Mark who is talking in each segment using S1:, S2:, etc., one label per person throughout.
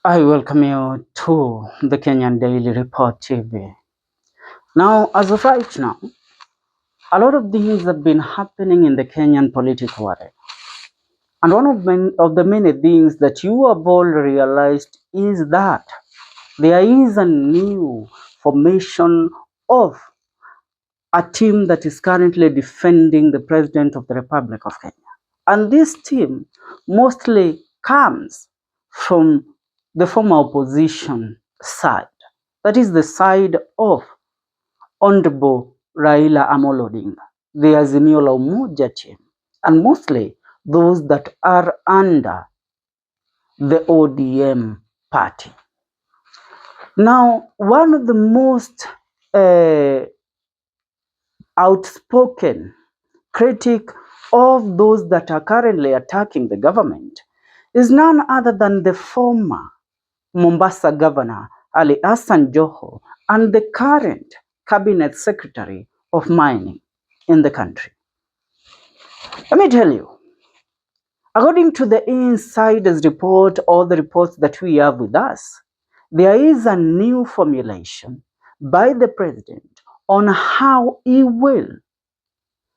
S1: I welcome you to the Kenyan Daily Report TV. Now, as of right now, a lot of things have been happening in the Kenyan political arena. And one of the many things that you have all realized is that there is a new formation of a team that is currently defending the President of the Republic of Kenya. And this team mostly comes from the former opposition side. That is the side of Honorable Raila Amolo Odinga, the Azimio la Umoja team, and mostly those that are under the ODM party. Now, one of the most outspoken critic of those that are currently attacking the government is none other than the former Mombasa Governor Hassan Joho and the current Cabinet Secretary of Mining in the country. Let me tell you, according to the insiders report or the reports that we have with us, there is a new formulation by the president on how he will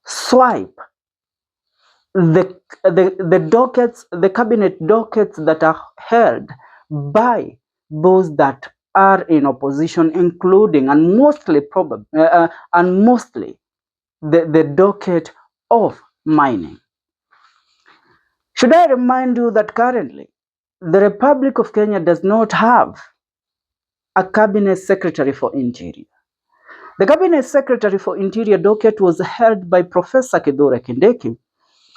S1: swipe the dockets, the cabinet dockets that are held by those that are in opposition, including and mostly the docket of mining. Should I remind you that currently the Republic of Kenya does not have a cabinet secretary for interior. The cabinet secretary for interior docket was held by Professor Kithure Kindiki.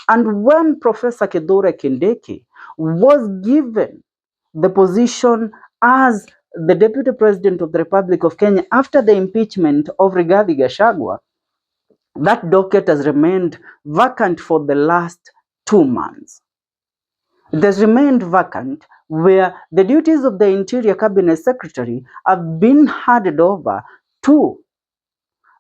S1: And when Professor Kithure Kindiki was given the position as the Deputy President of the Republic of Kenya after the impeachment of Rigathi Gachagua, that docket has remained vacant for the last 2 months. It has remained vacant where the duties of the Interior Cabinet Secretary have been handed over to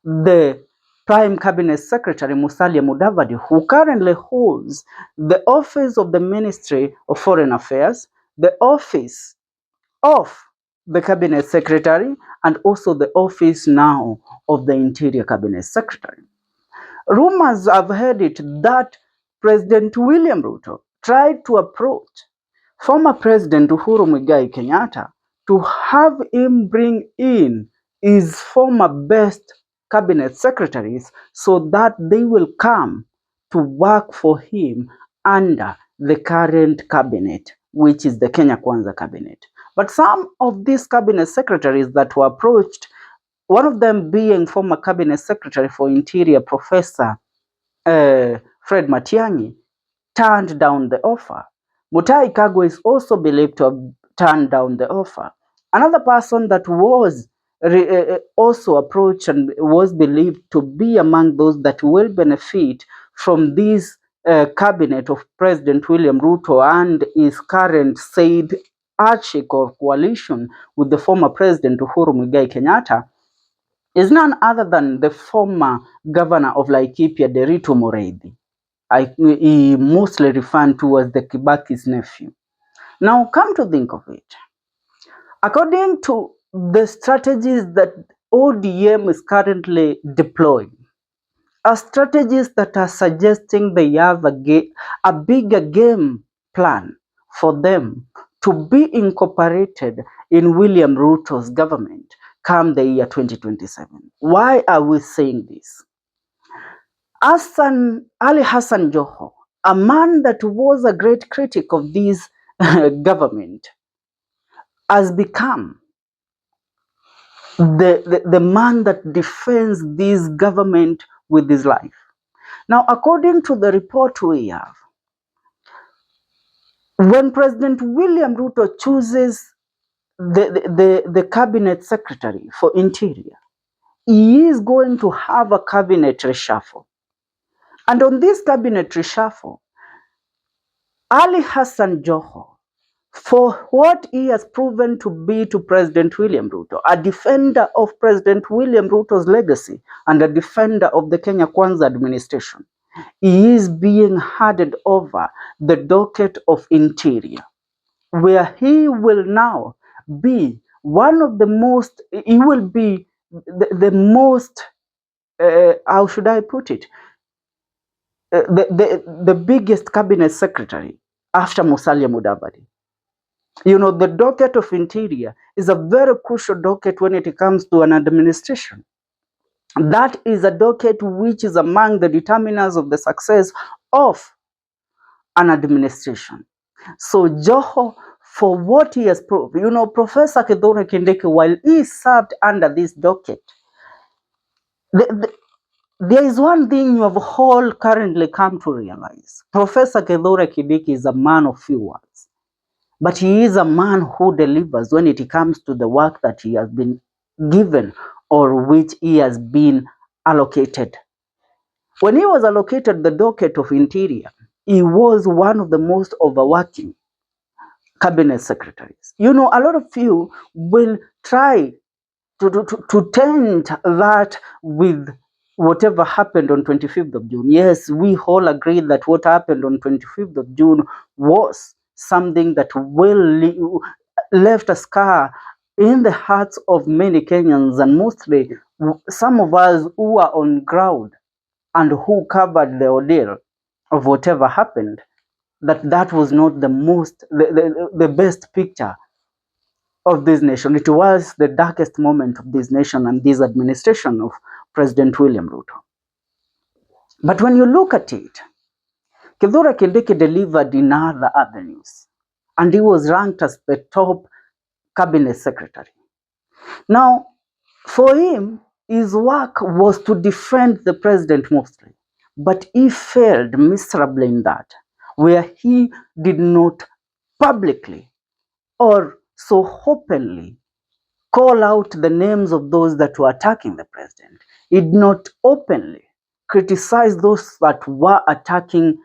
S1: the Prime Cabinet Secretary Musalia Mudavadi, who currently holds the office of the Ministry of Foreign Affairs, the office of the Cabinet Secretary, and also the office now of the Interior Cabinet Secretary. Rumors have heard it that President Wlliam Ruto tried to approach former President Uhuru Muigai Kenyatta to have him bring in his former best cabinet secretaries so that they will come to work for him under the current cabinet, which is the Kenya Kwanza cabinet. But some of these cabinet secretaries that were approached, one of them being former cabinet secretary for interior, Professor Fred Matiang'i, turned down the offer. Mutahi Kagwe is also believed to have turned down the offer. Another person that was also approached and was believed to be among those that will benefit from this cabinet of President Wlliam Ruto and his current said handshake or coalition with the former President Uhuru Muigai Kenyatta is none other than the former governor of Laikipia, Derito Moreithi. He mostly referred to as the Kibaki's nephew. Now, come to think of it, according to the strategies that ODM is currently deploying, are strategies that are suggesting they have a bigger game plan for them to be incorporated in Wlliam Ruto's government come the year 2027. Why are we saying this? Hassan Joho, a man that was a great critic of this government, has become the man that defends this government with his life. Now, according to the report we have, when President Wlliam Ruto chooses the cabinet secretary for interior, he is going to have a cabinet reshuffle. And on this cabinet reshuffle, Hassan Joho, for what he has proven to be to President Wlliam Ruto, a defender of President Wlliam Ruto's legacy and a defender of the Kenya Kwanza administration, he is being handed over the docket of interior. where he will now be one of the most, he will be the most, how should I put it, the biggest cabinet secretary after Musalia Mudavadi. You know, the docket of interior is a very crucial docket when it comes to an administration. That is a docket which is among the determinants of the success of an administration. So Joho, for what he has proved, you know, Professor Kithure Kindiki, while he served under this docket, there is one thing you have all currently come to realize. Professor Kithure Kindiki is a man of few words, but he is a man who delivers when it comes to the work that he has been given or which he has been allocated. When he was allocated the docket of interior, he was one of the most overworking cabinet secretaries. You know, a lot of you will try to tend that with whatever happened on 25th of June. Yes, we all agree that what happened on 25th of June was something that will left a scar in the hearts of many Kenyans, and mostly some of us who are on ground and who covered the ordeal of whatever happened, that was not the most, the best picture of this nation. It was the darkest moment of this nation and this administration of President Wlliam Ruto. But when you look at it, Kithure Kindiki delivered in other avenues, and he was ranked as the top cabinet secretary. Now, for him, his work was to defend the president mostly, but he failed miserably in that, where he did not publicly or so openly call out the names of those that were attacking the president. He did not openly criticize those that were attacking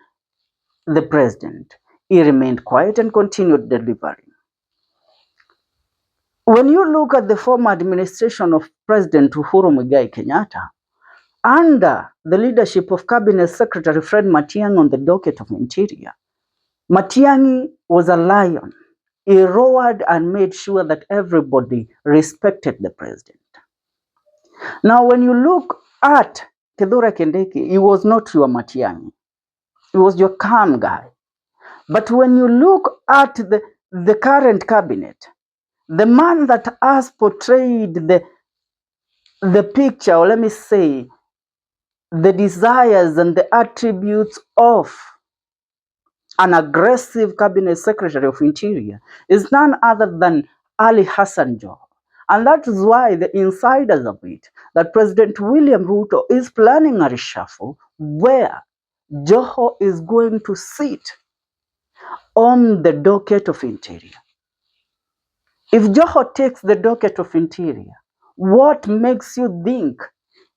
S1: the president. He remained quiet and continued delivering. When you look at the former administration of President Uhuru Muigai Kenyatta, under the leadership of Cabinet Secretary Fred Matiang'i on the docket of Interior, Matiang'i was a lion. He roared and made sure that everybody respected the president. Now, when you look at Kithure Kindiki, he was not your Matiang'i. He was your calm guy. But when you look at the current cabinet, the man that has portrayed the picture, or let me say, the desires and the attributes of an aggressive cabinet secretary of interior is none other than Ali Hassan Joho. And that is why the insiders of it, that President Wlliam Ruto is planning a reshuffle where Joho is going to sit on the docket of interior. If Joho takes the docket of interior, what makes you think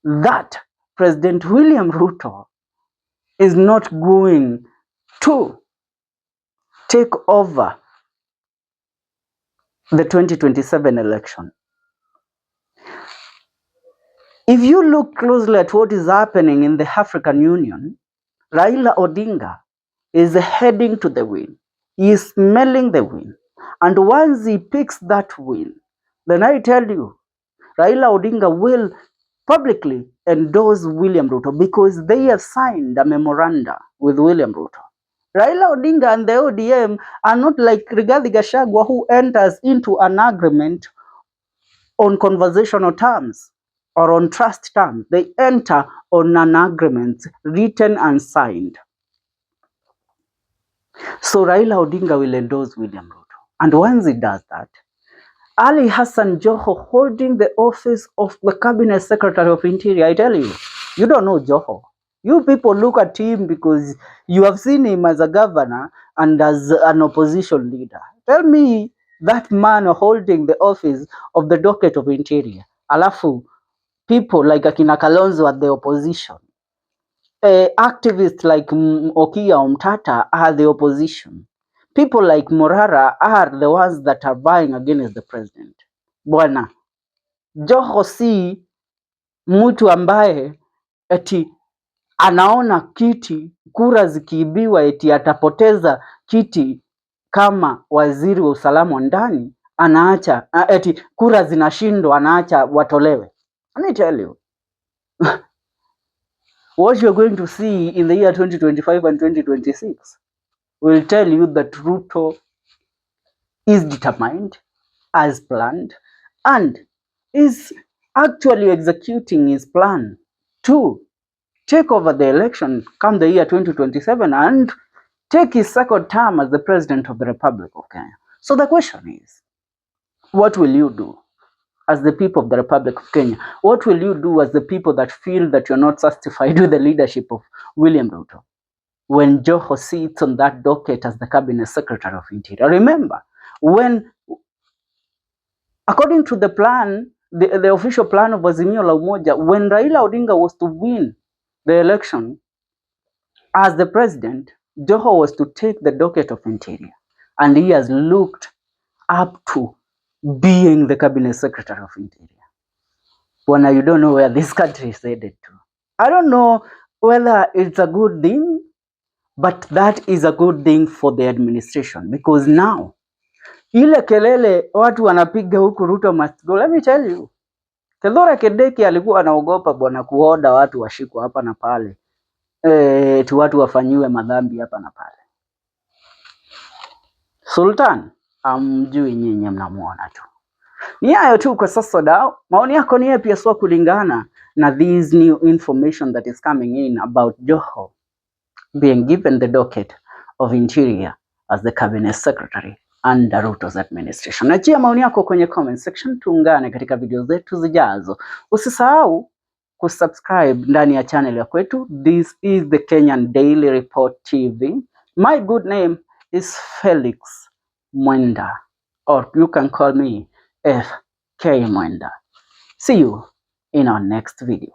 S1: that President Wlliam Ruto is not going to take over the 2027 election? If you look closely at what is happening in the African Union, Raila Odinga is heading to the win. He is smelling the win. And once he picks that win, then I tell you, Raila Odinga will publicly endorse Wlliam Ruto because they have signed a memoranda with Wlliam Ruto. Raila Odinga and the ODM are not like Rigathi Gachagua, who enters into an agreement on conversational terms or on trust terms. They enter on an agreement written and signed. So Raila Odinga will endorse Wlliam Ruto. And once he does that, Ali Hassan Joho holding the office of the Cabinet Secretary of Interior, I tell you, you don't know Joho. You people look at him because you have seen him as a governor and as an opposition leader. Tell me that man holding the office of the docket of Interior. Alafu, people like Akina Kalonzo at the opposition. Activists like Okiya Omtata are the opposition. People like Morara are the ones that are vying against the president. Bwana, Joho si mtu ambaye eti anaona kiti kura zikiibiwa eti atapoteza kiti kama waziri wa usalama wa ndani anaacha eti kura zinashindwa, anaacha watolewe. Let me tell you what you're going to see in the year 2025 and 2026 will tell you that Ruto is determined, as planned, and is actually executing his plan to take over the election come the year 2027 and take his second term as the President of the Republic of Kenya. So the question is, what will you do as the people of the Republic of Kenya? What will you do as the people that feel that you're not satisfied with the leadership of Wlliam Ruto when Joho sits on that docket as the Cabinet Secretary of Interior? Remember, when, according to the plan, the official plan of Azimio la Umoja, when Raila Odinga was to win the election as the president, Joho was to take the docket of Interior, and he has looked up to being the Cabinet Secretary of Interior. When you don't know where this country is headed to. I don't know whether it's a good thing, but that is a good thing for the administration, because now ile kelele watu wanapiga huku Ruto must go. Let me tell you, Kithure Kindiki alikuwa anaogopa bwana kuoda watu washikwa hapa na pale, tu watu wafanyiwe madhambi hapa na pale. Sultan amjui, nyinyi mnamuona tu. Ni hayo tu kwa sasa dao. Maoni yako ni yapi haswa kulingana na this new information that is coming in about Joho being given the docket of Interior as the Cabinet Secretary under Ruto's administration? Achia maoni yako kwenye comment section, tuungane katika video zetu zijazo. Usisahau kusubscribe ndani ya channel ya kwetu. This is the Kenyan Daily Report TV. My good name is Felix Mwenda, or you can call me FK Mwenda. See you in our next video.